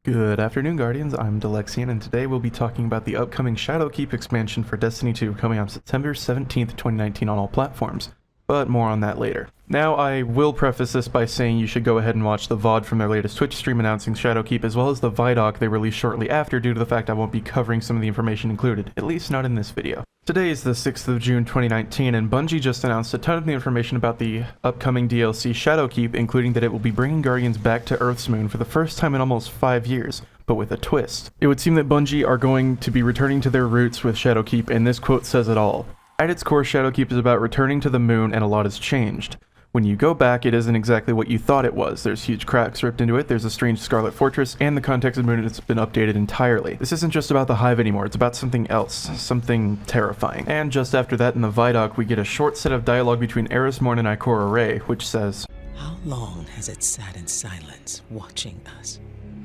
Good afternoon, Guardians. I'm Dylexion, and today we'll be talking about the upcoming Shadowkeep expansion for Destiny 2 coming on September 17th, 2019 on all platforms, but more on that later. Now, I will preface this by saying you should go ahead and watch the VOD from their latest Twitch stream announcing Shadowkeep, as well as the Vidoc they released shortly after, due to the fact I won't be covering some of the information included, at least not in this video. Today is the 6th of June 2019, and Bungie just announced a ton of new information about the upcoming DLC Shadowkeep, including that it will be bringing Guardians back to Earth's moon for the first time in almost 5 years, but with a twist. It would seem that Bungie are going to be returning to their roots with Shadowkeep, and this quote says it all. At its core, Shadowkeep is about returning to the moon, and a lot has changed. When you go back, it isn't exactly what you thought it was. There's huge cracks ripped into it, there's a strange Scarlet Fortress, and the context of the moon has been updated entirely. This isn't just about the Hive anymore, it's about something else, something terrifying. And just after that in the Vidoc, we get a short set of dialogue between Eris Morn and Ikora Rey, which says, "How long has it sat in silence, watching us?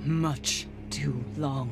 Much too long."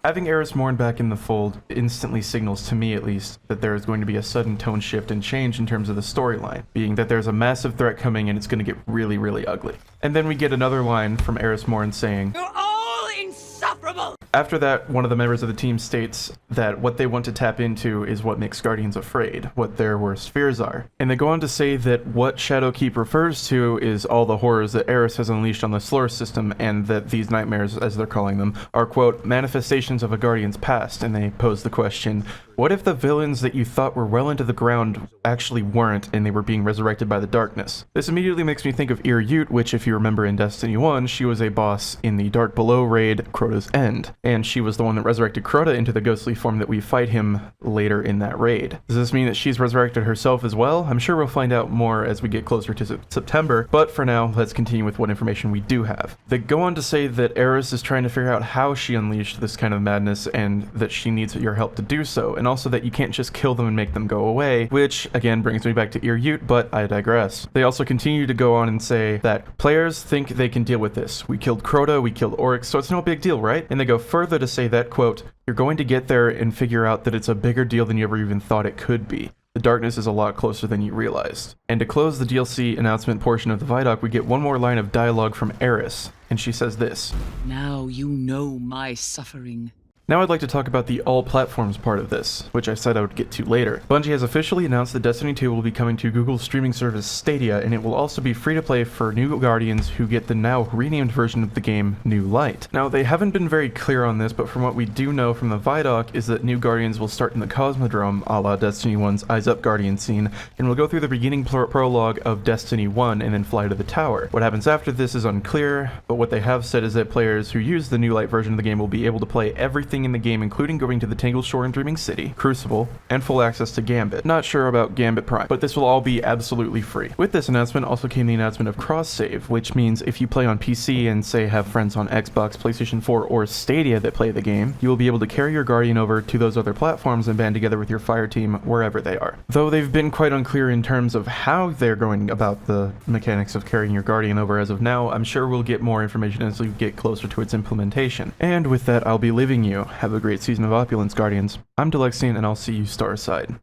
Having Eris Morn back in the fold instantly signals, to me at least, that there is going to be a sudden tone shift and change in terms of the storyline, being that there's a massive threat coming and it's going to get really, really ugly. And then we get another line from Eris Morn saying, "You're all insufferable!" After that, one of the members of the team states that what they want to tap into is what makes Guardians afraid, what their worst fears are. And they go on to say that what Shadowkeep refers to is all the horrors that Eris has unleashed on the solar system, and that these nightmares, as they're calling them, are, quote, manifestations of a Guardian's past. And they pose the question, what if the villains that you thought were well into the ground actually weren't, and they were being resurrected by the darkness? This immediately makes me think of Yrute, which, if you remember in Destiny 1, she was a boss in the Dark Below raid, Crota's End. And she was the one that resurrected Crota into the ghostly form that we fight him later in that raid. Does this mean that she's resurrected herself as well? I'm sure we'll find out more as we get closer to September, but for now, let's continue with what information we do have. They go on to say that Eris is trying to figure out how she unleashed this kind of madness, and that she needs your help to do so, and also that you can't just kill them and make them go away, which again brings me back to Yrute, but I digress. They also continue to go on and say that players think they can deal with this. We killed Crota, we killed Oryx, so it's no big deal, right? And they go further to say that, quote, you're going to get there and figure out that it's a bigger deal than you ever even thought it could be. The darkness is a lot closer than you realized. And to close the DLC announcement portion of the Vidoc, we get one more line of dialogue from Eris, and she says this. "Now you know my suffering." Now I'd like to talk about the all platforms part of this, which I said I would get to later. Bungie has officially announced that Destiny 2 will be coming to Google's streaming service Stadia, and it will also be free to play for new Guardians who get the now renamed version of the game, New Light. Now, they haven't been very clear on this, but from what we do know from the Vidoc is that new Guardians will start in the Cosmodrome, a la Destiny 1's Eyes Up Guardian scene, and will go through the beginning prologue of Destiny 1 and then fly to the tower. What happens after this is unclear, but what they have said is that players who use the New Light version of the game will be able to play everything in the game, including going to the Tangled Shore in Dreaming City, Crucible, and full access to Gambit. Not sure about Gambit Prime, but this will all be absolutely free. With this announcement also came the announcement of cross-save, which means if you play on PC and say have friends on Xbox, PlayStation 4, or Stadia that play the game, you will be able to carry your Guardian over to those other platforms and band together with your Fire team wherever they are. Though they've been quite unclear in terms of how they're going about the mechanics of carrying your Guardian over as of now, I'm sure we'll get more information as we get closer to its implementation. And with that, I'll be leaving you. Have a great season of opulence, Guardians. I'm Dylexion, and I'll see you starside.